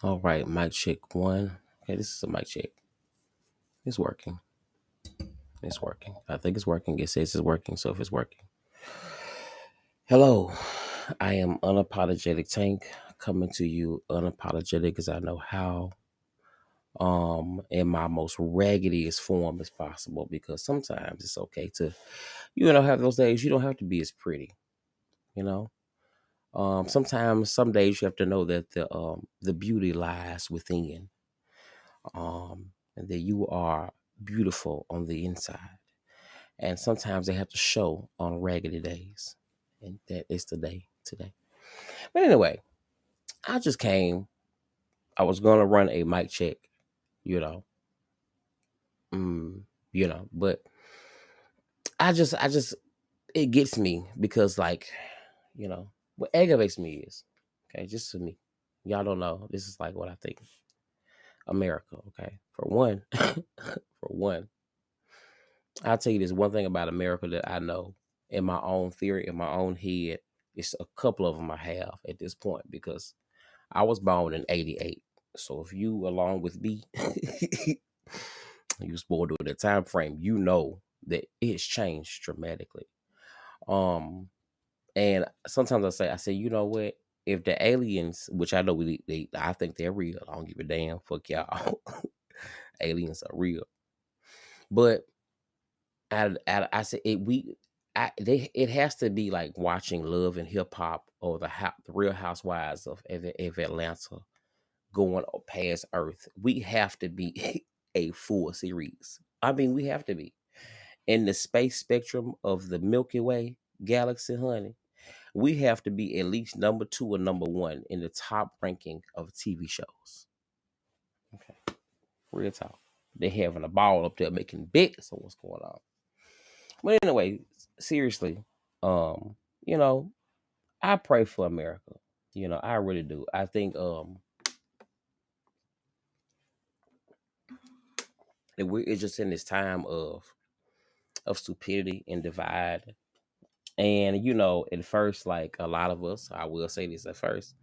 All right, mic check one. Okay, this is a mic check. It's working. It's working. I think it's working. It says it's working. So if it's working, hello. I am unapologetic Tank coming to you unapologetic as I know how. In my most raggediest form as possible because sometimes it's okay to have those days. You don't have to be as pretty. You know. Sometimes some days you have to know that the beauty lies within. And that you are beautiful on the inside. And sometimes they have to show on raggedy days. And that is the day today. But anyway, I just came. I was going to run a mic check, you know. Mm, but I just, it gets me because, like, what aggravates me is, okay, just to me. Y'all don't know. This is like what I think. America, okay? For one, for one, I'll tell you this one thing about America that I know in my own theory, in my own head. It's a couple of them I have at this point because I was born in '88. So if you, along with me, you was born during that time frame, you know that it's changed dramatically. Um, and sometimes I say, you know what? If the aliens, which I know I think they're real. I don't give a damn. Fuck y'all. Aliens are real. But I said it. It has to be like watching Love and Hip Hop or the Real Housewives of Atlanta going past Earth. We have to be a full series. I mean, we have to be in the space spectrum of the Milky Way galaxy, honey. We have to be at least number two or number one in the top ranking of TV shows. Okay, real talk. They having a ball up there making bets on what's going on. But anyway, seriously, um, you know, I pray for America. I really do. I think that we're just in this time of stupidity and divide. And at first, like a lot of us, I will say this at first,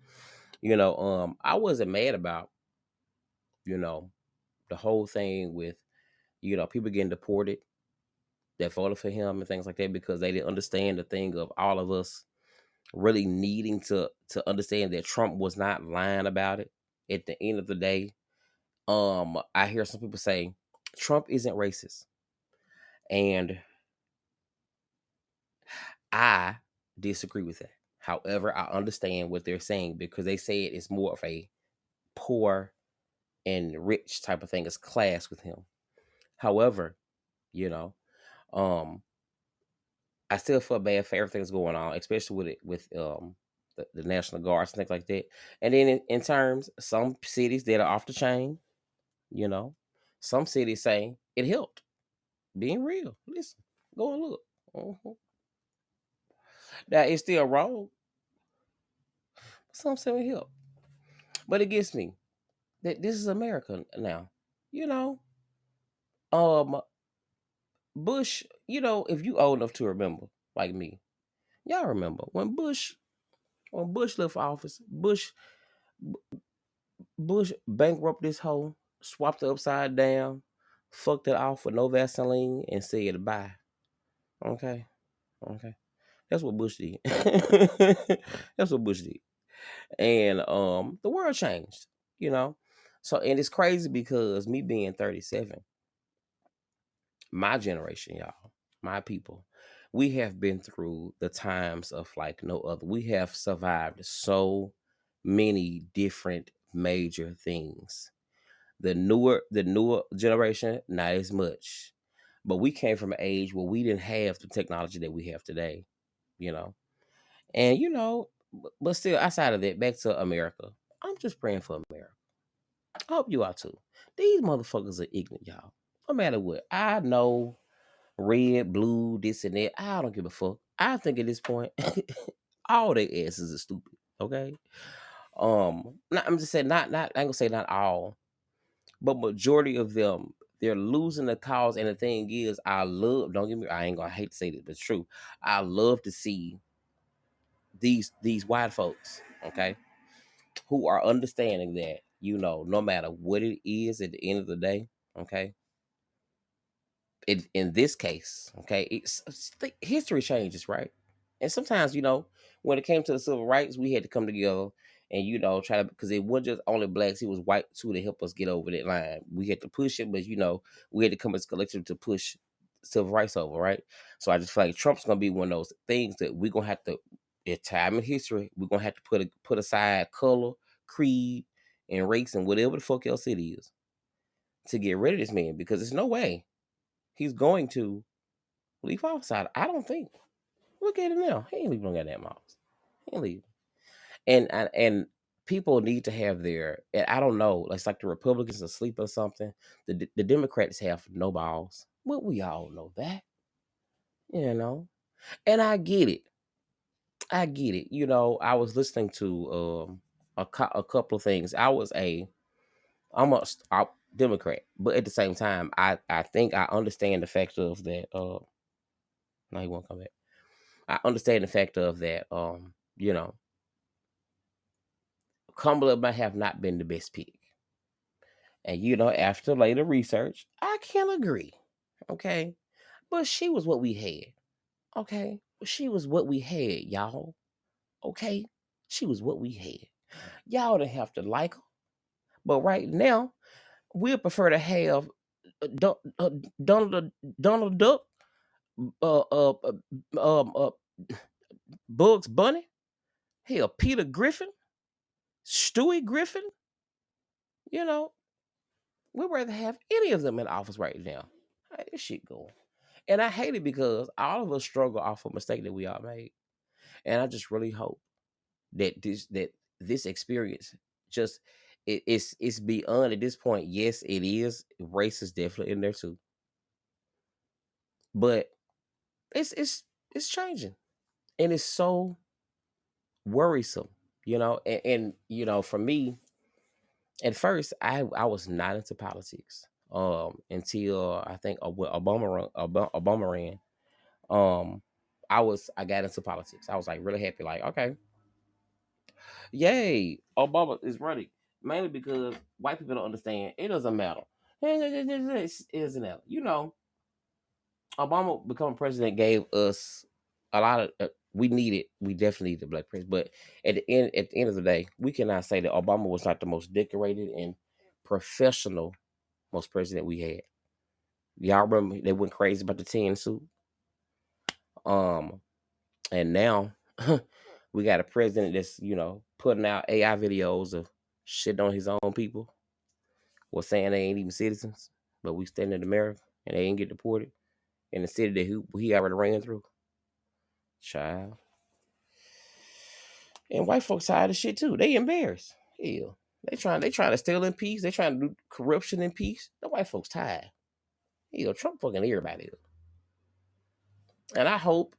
I wasn't mad about, you know, the whole thing with, people getting deported that voted for him and things like that because they didn't understand the thing of all of us really needing to understand that Trump was not lying about it. At the end of the day, I hear some people say Trump isn't racist, and I disagree with that. However, I understand what they're saying because they say it is more of a poor and rich type of thing as class with him. However, you know, um, I still feel bad for everything that's going on, especially with the National Guards and things like that. And then in terms, some cities that are off the chain, you know, some cities saying it helped. Being real, listen, go and look. Mhm. Now it's still wrong, but some say it helped. But it gets me that this is America now. You know, um, Bush. If you old enough to remember, like me, y'all remember when Bush left office. Bush bankrupt this hoe, swapped it upside down, fucked it off with no Vaseline, and said bye. Okay, okay. That's what Bush did. That's what Bush did. And the world changed, you know. So and it's crazy because me being 37, my generation, y'all, my people, we have been through the times of like no other. We have survived so many different major things. The newer generation, not as much. But we came from an age where we didn't have the technology that we have today, you know. And but still outside of that, back to America. I'm just praying for America. I hope you are too. These motherfuckers are ignorant, y'all. No matter what. I know red, blue, this and that. I don't give a fuck. I think at this point, all their asses are stupid. Okay. I'm just saying not I ain't gonna say not all, but majority of them, they're losing the cause. And the thing is, don't get me, I ain't gonna hate to say this, but it's true. I love to see these white folks, okay, who are understanding that, no matter what it is at the end of the day, okay, in this case, okay, history changes, right? And sometimes, when it came to the civil rights, we had to come together and try to, because it wasn't just only blacks; it was white too to help us get over that line. We had to push it, but we had to come as a collective to push civil rights over, right? So I just feel like Trump's gonna be one of those things that we're gonna have to, at time in history, we're gonna have to put aside color, creed, and race and whatever the fuck else it is to get rid of this man, because there's no way he's going to leave outside. I don't think. Look at him now. He ain't leaving no goddamn house. He ain't leaving. And people need to have their. And I don't know. It's like the Republicans are asleep or something. The Democrats have no balls. Well, we all know that. And I get it. I get it. I was listening to a couple of things. I'm a Democrat, but at the same time, I think I understand the fact of that. No, he won't come back. I understand the fact of that. Kamala might have not been the best pick, and after later research, I can agree. Okay, but she was what we had. Okay, she was what we had, y'all. Okay, she was what we had. Y'all didn't have to like her, but right now we prefer to have Donald Donald Duck, uh, uh, uh, Bugs Bunny, hell, Peter Griffin, Stewie Griffin. You know, we'd rather have any of them in office right now. How this shit going? And I hate it because all of us struggle off a mistake that we all made. And I just really hope that this experience just it's beyond at this point. Yes, it is. Race is definitely in there too. But it's changing. And it's so worrisome, and for me, at first I was not into politics. Until I think when Obama ran. um I got into politics. I was like really happy, like, okay, yay, Obama is running. Mainly because white people don't understand it doesn't matter. It doesn't matter. Obama becoming president gave us a lot of we definitely needed a black president. But at the end of the day, we cannot say that Obama was not the most decorated and professional most president we had. Y'all remember they went crazy about the tan suit. Um and now we got a president that's, putting out AI videos of shit on his own people, or saying they ain't even citizens, but we stand in America and they ain't get deported in the city that he already ran through. Child. And white folks tired of shit too. They embarrassed. Hell. They trying to steal in peace. They trying to do corruption in peace. The white folks tired. Hell, Trump fucking everybody up. And I hope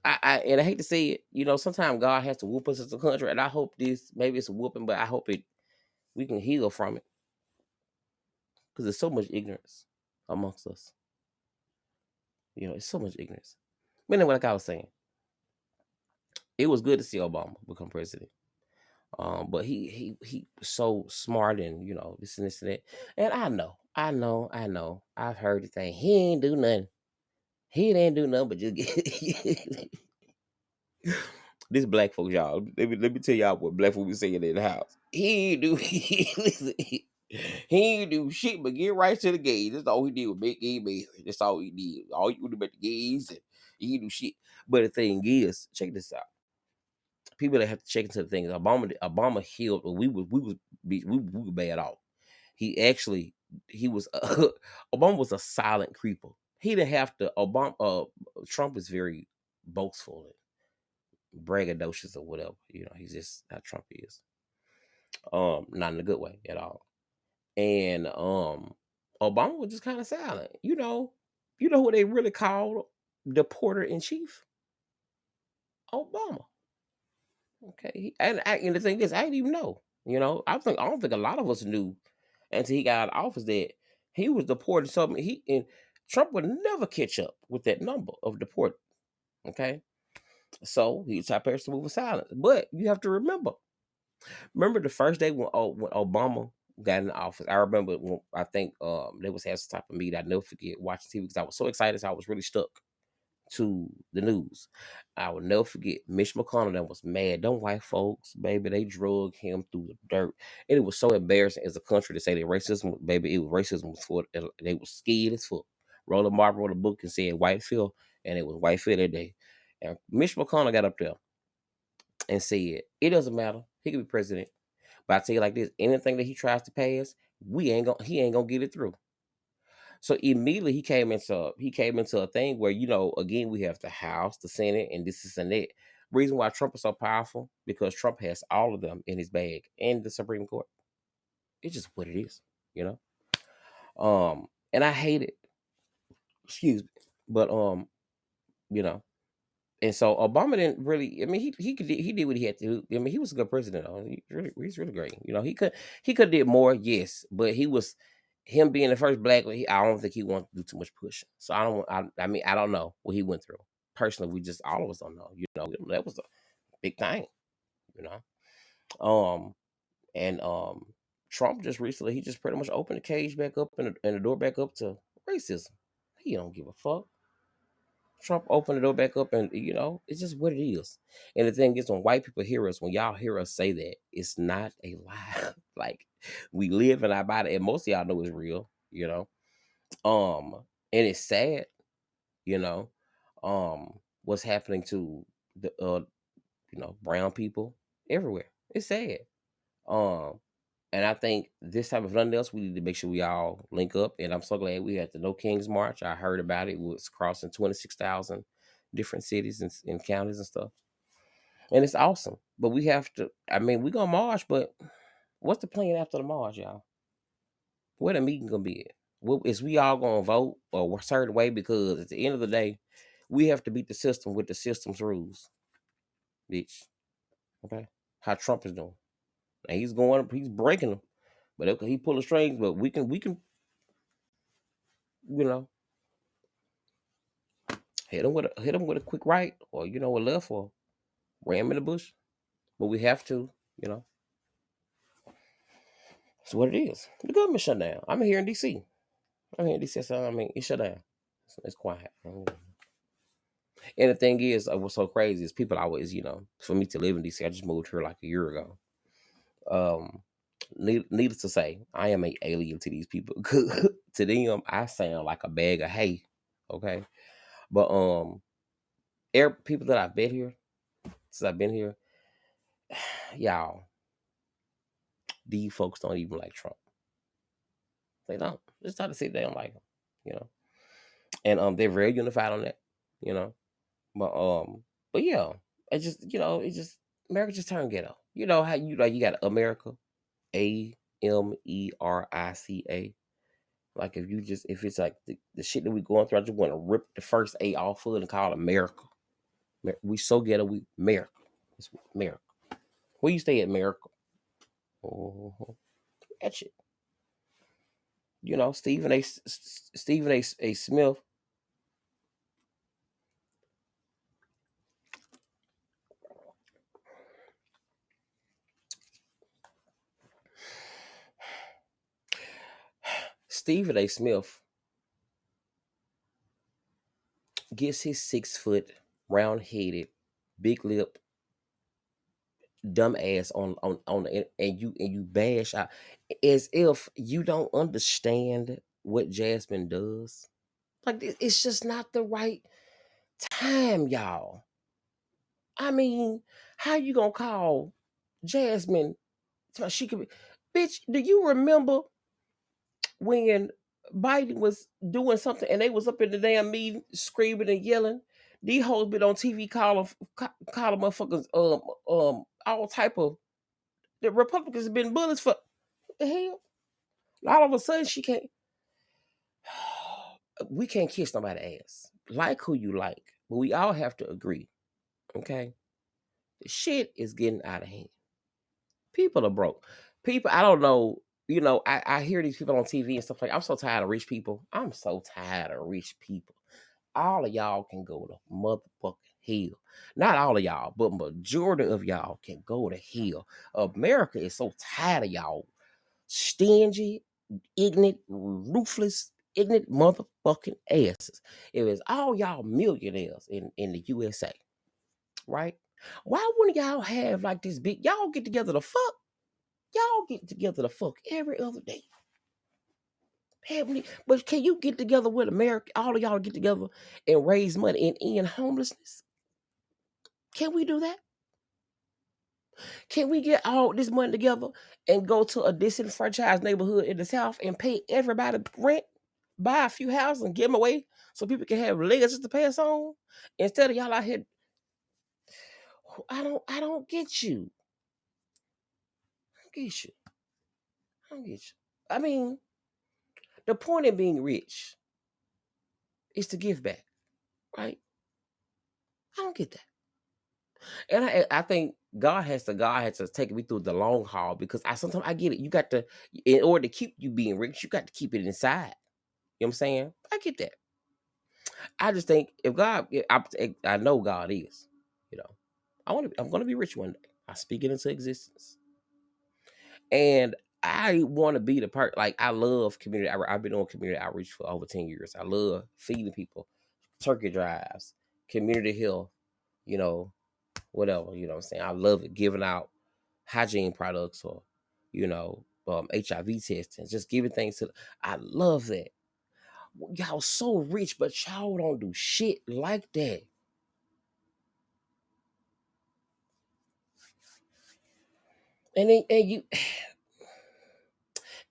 and I hate to say it, sometimes God has to whoop us as a country, and I hope maybe it's a whooping, but I hope we can heal from it. Because there's so much ignorance amongst us. It's so much ignorance. But anyway, like I was saying, it was good to see Obama become president. But he was so smart, and this and this and that. And I know. I've heard the thing. He ain't do nothing. He didn't do nothing but just get this black folks, y'all. Let me tell y'all what black folks be saying in the house. He ain't do listen, he ain't do shit but get right to the gays. That's all he did was make gay marriage. That's all he did. All you do about the gays, and he ain't do shit. But the thing is, check this out. People that have to check into the things. Obama healed. We were bad off. He was Obama was a silent creeper. He didn't have to. Trump is very boastful and braggadocious or whatever. He's just how Trump is. Not in a good way at all. And Obama was just kind of silent. Who they really called the porter in chief? Obama. Okay, and the thing is, I didn't even know. I don't think a lot of us knew until he got out of office that he was deported. Something and Trump would never catch up with that number of deported. Okay, so he was top person to move in silence. But you have to remember the first day when Obama got in the office. I remember when I think they was having some type of meeting. I never forget watching TV because I was so excited. So I was really stuck to the news. I will never forget Mitch McConnell that was mad. Them white folks, baby, they drug him through the dirt. And it was so embarrassing as a country to say that racism, baby, it was racism was for they was scared as fuck. Roland Martin wrote a book and said white Phil, and it was white Phil that day. And Mitch McConnell got up there and said, it doesn't matter. He could be president. But I tell you like this, anything that he tries to pass, he ain't gonna get it through. So immediately he came into a thing where, again, we have the House, the Senate, and this and that. Reason why Trump is so powerful because Trump has all of them in his bag and the Supreme Court. It's just what it is, you know. And I hate it. Excuse me, but you know, and so Obama didn't really. I mean, he did what he had to do. I mean, he was a good president. Though. He's really great. He could did more, yes, but he was him being the first black. I don't think he wanted to do too much pushing. So I don't. I mean, I don't know what he went through personally. We just all of us don't know. That was a big thing. You know, and Trump just recently he just pretty much opened the cage back up and the door back up to racism. He don't give a fuck. Trump opened the door back up, and it's just what it is. And the thing is, when white people hear us, when y'all hear us say that, it's not a lie. Like we live in our body, and most of y'all know it's real. And it's sad. You know, what's happening to the brown people everywhere. It's sad. Um, and I think this time, if nothing else, we need to make sure we all link up. And I'm so glad we had the No Kings March. I heard about it. It was crossing 26,000 different cities and counties and stuff. And it's awesome. But we have to, I mean, we're going to march, but what's the plan after the march, y'all? Where the meeting going to be at? Is we all going to vote or a certain way? Because at the end of the day, we have to beat the system with the system's rules, bitch. Okay? How Trump is doing. And he's breaking them. But he pull the strings, but we can, you know, hit him with a quick right or a left or ram in the bush. But we have to, you know. It's what it is. The government shut down. I'm here in DC. I'm here in DC. So I mean, it shut down. It's quiet. And the thing is, what's so crazy is people always, for me to live in DC, I just moved here like a year ago. Needless to say, I am an alien to these people. To them, I sound like a bag of hay. Okay, but people that I've been here since I've been here, y'all, these folks don't even like Trump. They don't. Just try to say they don't like him, you know. And they're very unified on that, you know. But yeah, it just America just turned ghetto. You know how you got America, America. Like if it's like the shit that we going through, I just want to rip the first A off of it and call it America. We so ghetto, we America. It's America. Where you stay at America? Mhm. That shit. Stephen A. Smith. Stephen A. Smith gets his 6 foot, round headed, big lip, dumb ass on and you bash out as if you don't understand what Jasmine does. Like it's just not the right time, y'all. I mean, how you gonna call Jasmine? So she could be, bitch. Do you remember when Biden was doing something and they was up in the damn meeting screaming and yelling? These hoes been on TV calling motherfuckers all type of the Republicans have been bullies for what the hell? All of a sudden she can't we can't kiss nobody ass. Like who you like. But we all have to agree. Okay? The shit is getting out of hand. People are broke. People, I don't know. I hear these people on TV and stuff like I'm so tired of rich people. I'm so tired of rich people. All of y'all can go to motherfucking hell. Not all of y'all, but majority of y'all can go to hell. America is so tired of y'all stingy, ignorant, ruthless, ignorant motherfucking asses. If it's all y'all millionaires in the USA, right? Why wouldn't y'all have like this big? Y'all get together to fuck. Y'all get together to fuck every other day. But can you get together with America? All of y'all get together and raise money and end homelessness? Can we do that? Can we get all this money together and go to a disenfranchised neighborhood in the South and pay everybody rent, buy a few houses and give them away so people can have legacies to pass on? Instead of y'all out here, I don't get you. I don't get you. I don't get you. I mean, the point of being rich is to give back, right? I don't get that. And I think God has to take me through the long haul because sometimes I get it. You got to, in order to keep you being rich, you got to keep it inside. You know what I'm saying? I get that. I just think if God, I know God is, you know, I'm gonna be rich one day. I speak it into existence, and I want to be the part. Like I love community. I've been doing community outreach for over 10 years. I love feeding people, turkey drives, community health, you know, whatever. You know what I'm saying? I love it, giving out hygiene products or, you know, HIV testing, just giving things to. I love that. Y'all so rich, but y'all don't do shit like that. And then, and you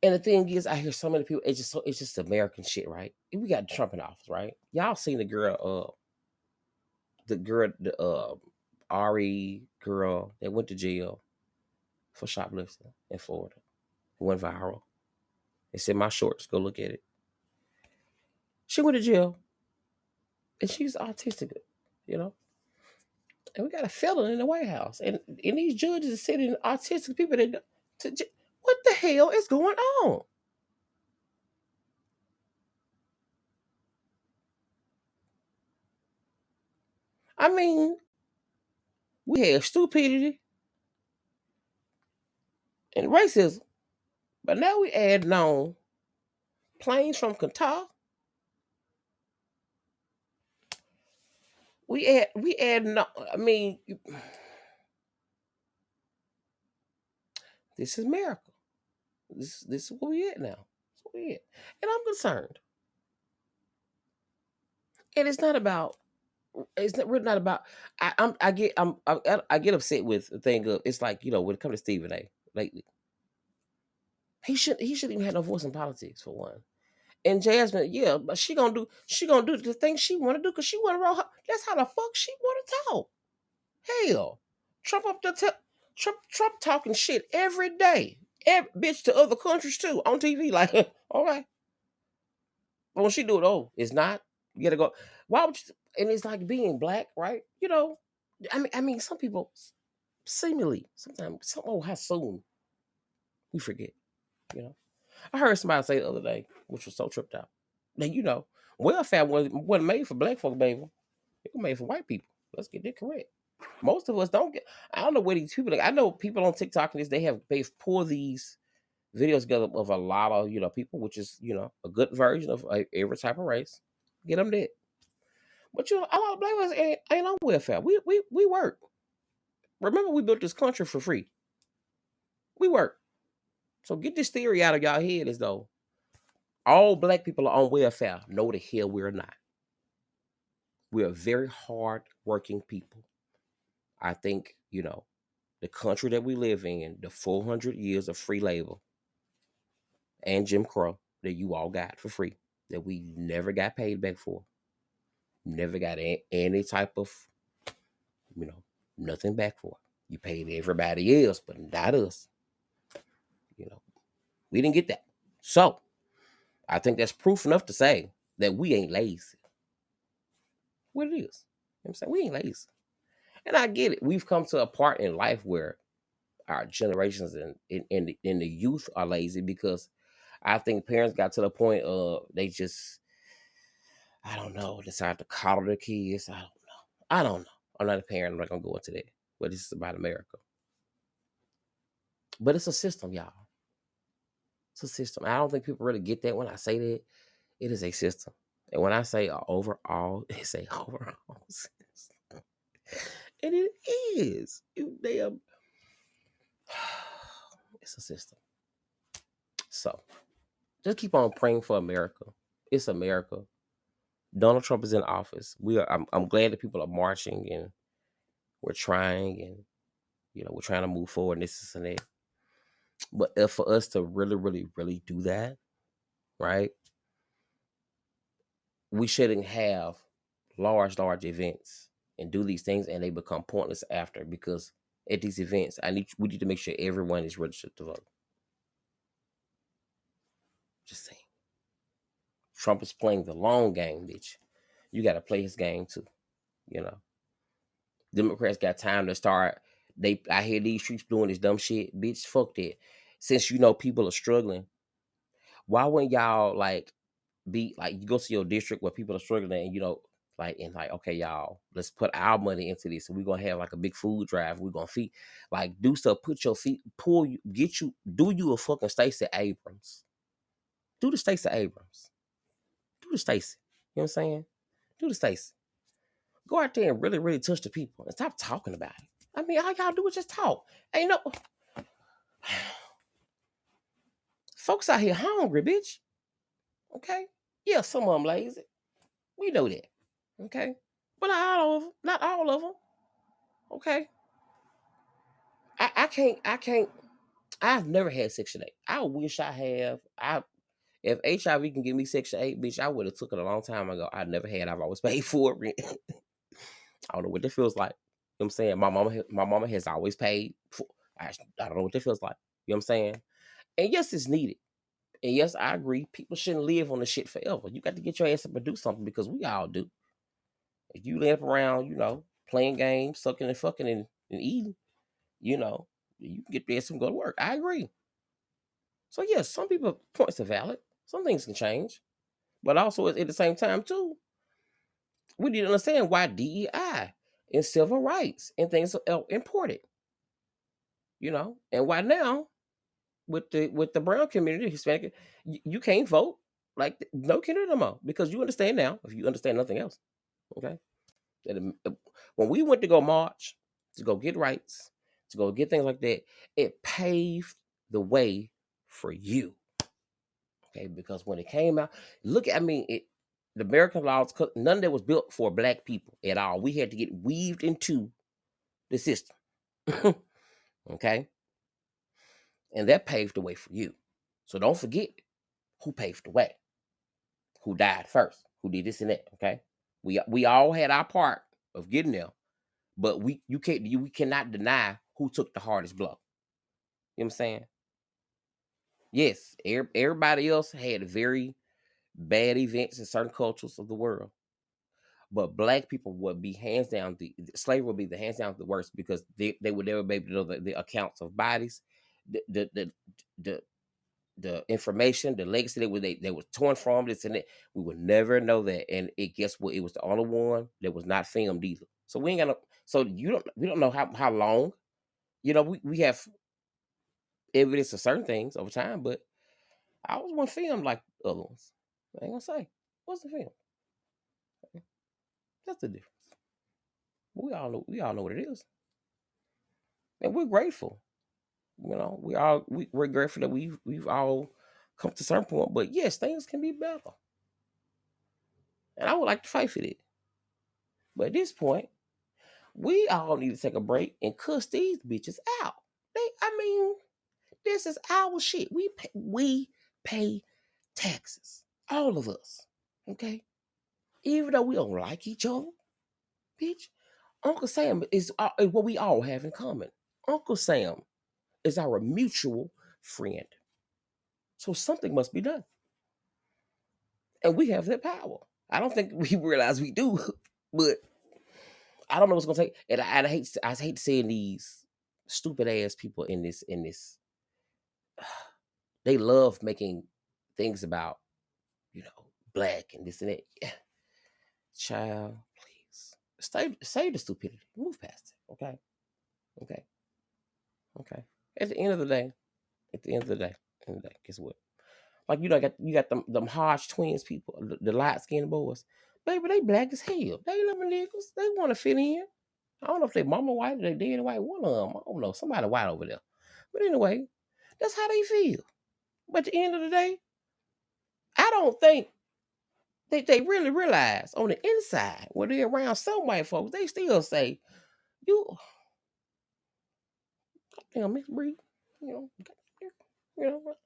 and the thing is, I hear so many people. It's just American shit, right? We got Trump in office, right? Y'all seen the Ari girl that went to jail for shoplifting in Florida. It went viral. It's in my shorts. Go look at it. She went to jail, and she's autistic, you know. And we got a felon in the White House, and these judges are sitting autistic people that. What the hell is going on? I mean, we have stupidity and racism, but now we adding on planes from Qatar. We add no. I mean, this is America. This is where we at now. That's where we at, and I'm concerned. And it's not about. It's not, really not about. I get upset with the thing of. It's like when it comes to Stephen A. Lately, he shouldn't even have no voice in politics for one. And Jasmine, yeah, but she gonna do the thing she want to do because she want to roll her. That's how the fuck she want to talk. Hell, Trump up the Trump talking shit every day, bitch to other countries too on TV. Like, all right, but when she do it, oh, it's not. You gotta go. Why would you? And it's like being black, right? I mean, some people seemingly sometimes. Oh, how soon we forget. You know, I heard somebody say the other day, which was so tripped out. Now welfare wasn't made for black folk, baby. It was made for white people. Let's get that correct. Most of us don't get. I don't know where these people. Like, I know people on TikTok and this. They pour these videos together of a lot of people, which is a good version of every type of race. Get them that. But a lot of black us ain't on welfare. We work. Remember, we built this country for free. We work. So get this theory out of y'all head as though all black people are on welfare. No, the hell we're not. We're very hard working people. I think the country that we live in, the 400 years of free labor and Jim Crow that you all got for free, that we never got paid back for, never got any type of, nothing back for. You paid everybody else, but not us. We didn't get that. So I think that's proof enough to say that we ain't lazy. What it is. You know what I'm saying? We ain't lazy. And I get it. We've come to a part in life where our generations and the youth are lazy because I think parents got to the point of they just, I don't know, decide to coddle their kids. I don't know. I don't know. I'm not a parent. I'm not gonna go into that. But this is about America. But it's a system, y'all. It's a system. I don't think people really get that when I say that. It is a system. And when I say overall, it's a overall system. And it is. You damn. It's a system. So just keep on praying for America. It's America. Donald Trump is in office. I'm glad that people are marching and we're trying and we're trying to move forward and this and that. But if for us to really, really, really do that, right? We shouldn't have large events and do these things and they become pointless after, because at these events, we need to make sure everyone is registered to vote. Just saying. Trump is playing the long game, bitch. You got to play his game too. Democrats got time to start. I hear these streets doing this dumb shit, bitch. Fuck that. Since people are struggling, why wouldn't y'all be like, you go to your district where people are struggling and okay, y'all, let's put our money into this and we're gonna have like a big food drive. We're gonna feed, do stuff, put your feet, pull you, do you a fucking Stacey Abrams. Do the Stacey Abrams. Do the Stacey. You know what I'm saying? Do the Stacey. Go out there and really, really touch the people and stop talking about it. I mean, all y'all do is just talk. Ain't no folks out here hungry, bitch. Okay? Yeah, some of them lazy. We know that. Okay? But not all of them. Not all of them. Okay? I can't. I've never had Section 8. I wish I have. If HIV can give me Section 8, bitch, I would have took it a long time ago. I never had. I've always paid for it. I don't know what that feels like. You know what I'm saying? My mama has always paid for. I don't know what that feels like. You know what I'm saying? And yes, it's needed. And yes, I agree. People shouldn't live on the shit forever. You got to get your ass up and do something, because we all do. If you lay up around, playing games, sucking and fucking and eating, you can get your ass and go to work. I agree. So yes, some people points are valid. Some things can change. But also at the same time too, we need to understand why DEI and civil rights and things are important. And why now with the brown community, Hispanic, you can't vote like no Canada no more, because you understand now, if you understand nothing else, okay? That when we went to go march, to go get rights, to go get things like that, it paved the way for you, okay? Because when it came out, the American laws, none of that was built for black people at all. We had to get weaved into the system, okay? And that paved the way for you. So don't forget who paved the way, who died first, who did this and that, okay? We all had our part of getting there, but we cannot deny who took the hardest blow. You know what I'm saying? Yes, everybody else had very bad events in certain cultures of the world, but black people would be hands down slavery would be the hands down the worst, because they would never be able to know the accounts of bodies, the the information, the legacy they were torn from, this and that. We would never know that. And guess what? It was the only one that was not filmed either. So we ain't got no. So we don't know how long. We have evidence of certain things over time, but I was one film like the other ones. I ain't gonna say what's the film. That's the difference. We all know. We all know what it is, and we're grateful. We're grateful that we've all come to a certain point. But yes, things can be better, and I would like to fight for it. But at this point, we all need to take a break and cuss these bitches out. This is our shit. We pay taxes, all of us. Okay, even though we don't like each other, bitch. Uncle Sam is what we all have in common. Uncle Sam is our mutual friend. So something must be done, and we have that power. I don't think we realize we do, but I don't know what's gonna take. And I hate seeing these stupid ass people in this. They love making things about black and this and that. Yeah. Child, please save the stupidity. Move past it. Okay, okay, okay. At the end of the day, guess what? Like you got them Hodge twins people, the light skinned boys. Baby, they black as hell. They living niggas. They want to fit in. I don't know if they mama white or they daddy white. One of them, I don't know. Somebody white over there. But anyway, that's how they feel. But at the end of the day, I don't think they really realize on the inside when they're around some white folks, they still say, "You, damn mixed breed," you know, you know,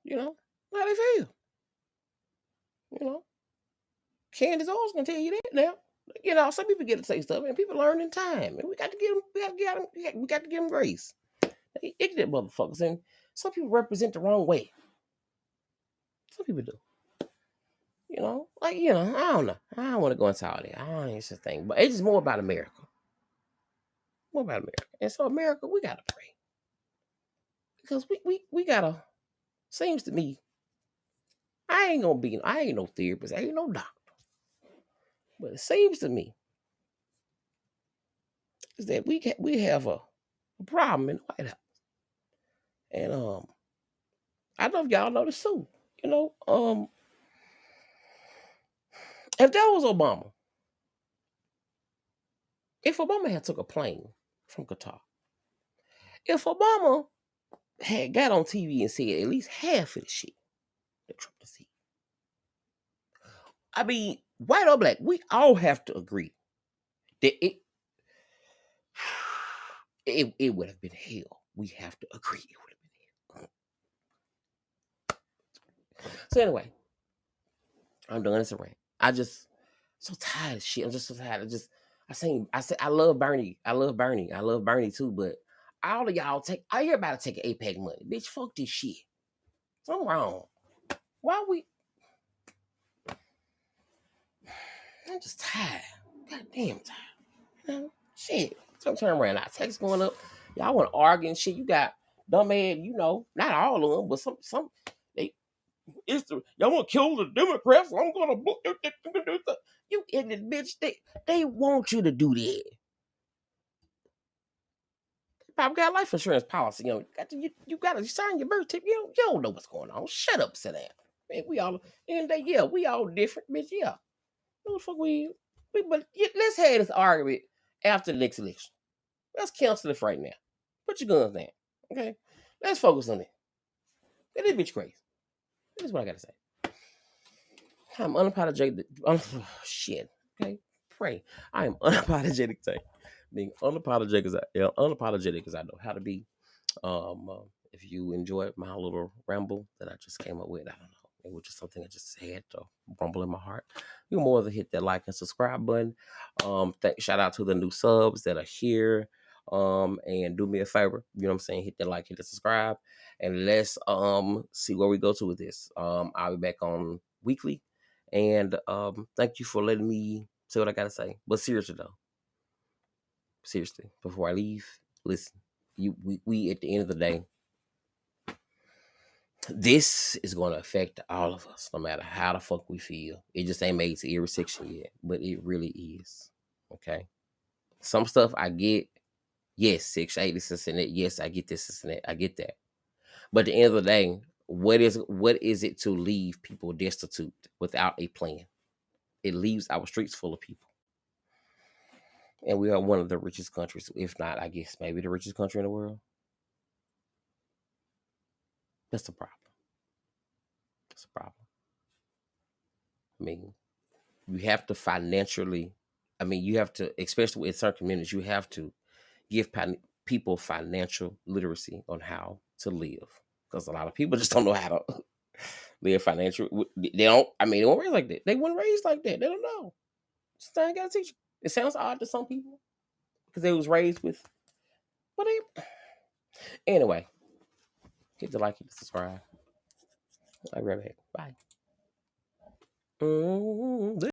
you know how they feel. You know, Candace Owens can tell you that now. You know, some people get to say stuff, and people learn in time, and we got to give them, we got to give them grace. They ignorant motherfuckers, and some people represent the wrong way. Some people do. You know, like I don't know. I don't want to go into all that. I don't know, it's a thing, but it's just more about America. More about America, and so America, we gotta pray because we gotta. Seems to me, I ain't no therapist, I ain't no doctor, but it seems to me is that we have a problem in the White House, and I don't know if y'all know this too. You know, if that was Obama, if Obama had took a plane from Qatar, if Obama had got on TV and said at least half of the shit that Trump said, I mean, white or black, we all have to agree that it would have been hell. We have to agree it would have been hell. So anyway, I'm done. It's a rant. I just so tired of shit. I'm just so tired. I said I love Bernie. I love Bernie. I love Bernie too, but all of y'all I hear about to take APAC money. Bitch, fuck this shit. Something wrong. Why we I'm just tired. God damn tired. You know? Shit. Some turn around. Our text going up. Y'all want to argue and shit. You got dumbass, not all of them, but some they y'all want to kill the Democrats. I'm gonna book you ignorant bitch. They want you to do that. Probably got a life insurance policy. You got to sign your birth certificate. You don't know what's going on. Shut up, sit down. Man, we all and they we all different, bitch. Yeah. What the fuck let's have this argument after the next election. Let's cancel this right now. Put your guns down. Okay? Let's focus on it. That is bitch crazy. That is what I gotta say. I'm unapologetic. Shit. Okay? Pray. I am unapologetic today. Being unapologetic as I know how to be. If you enjoyed my little ramble that I just came up with, I don't know. It was just something I just had to rumble in my heart. You're more than hit that like and subscribe button. Shout out to the new subs that are here. And do me a favor, you know what I'm saying? Hit that like, hit the subscribe, and let's see where we go to with this. I'll be back on weekly, and thank you for letting me say what I gotta say. But seriously though, before I leave, listen, we at the end of the day, this is going to affect all of us, no matter how the fuck we feel. It just ain't made to every section yet, but it really is. Okay, some stuff I get. Yes, Section 8, this and that. Yes, I get this and that. I get that. But at the end of the day, what is it to leave people destitute without a plan? It leaves our streets full of people. And we are one of the richest countries, if not, I guess, maybe the richest country in the world. That's the problem. That's the problem. I mean, you have to financially, you have to, especially in certain communities, you have to give people financial literacy on how to live. Because a lot of people just don't know how to live financial. They don't raise like that. They weren't raised like that. They don't know. Sometimes you gotta teach you. It sounds odd to some people because they was raised with, but anyway, hit the like, hit the subscribe. I'll be right back. Bye.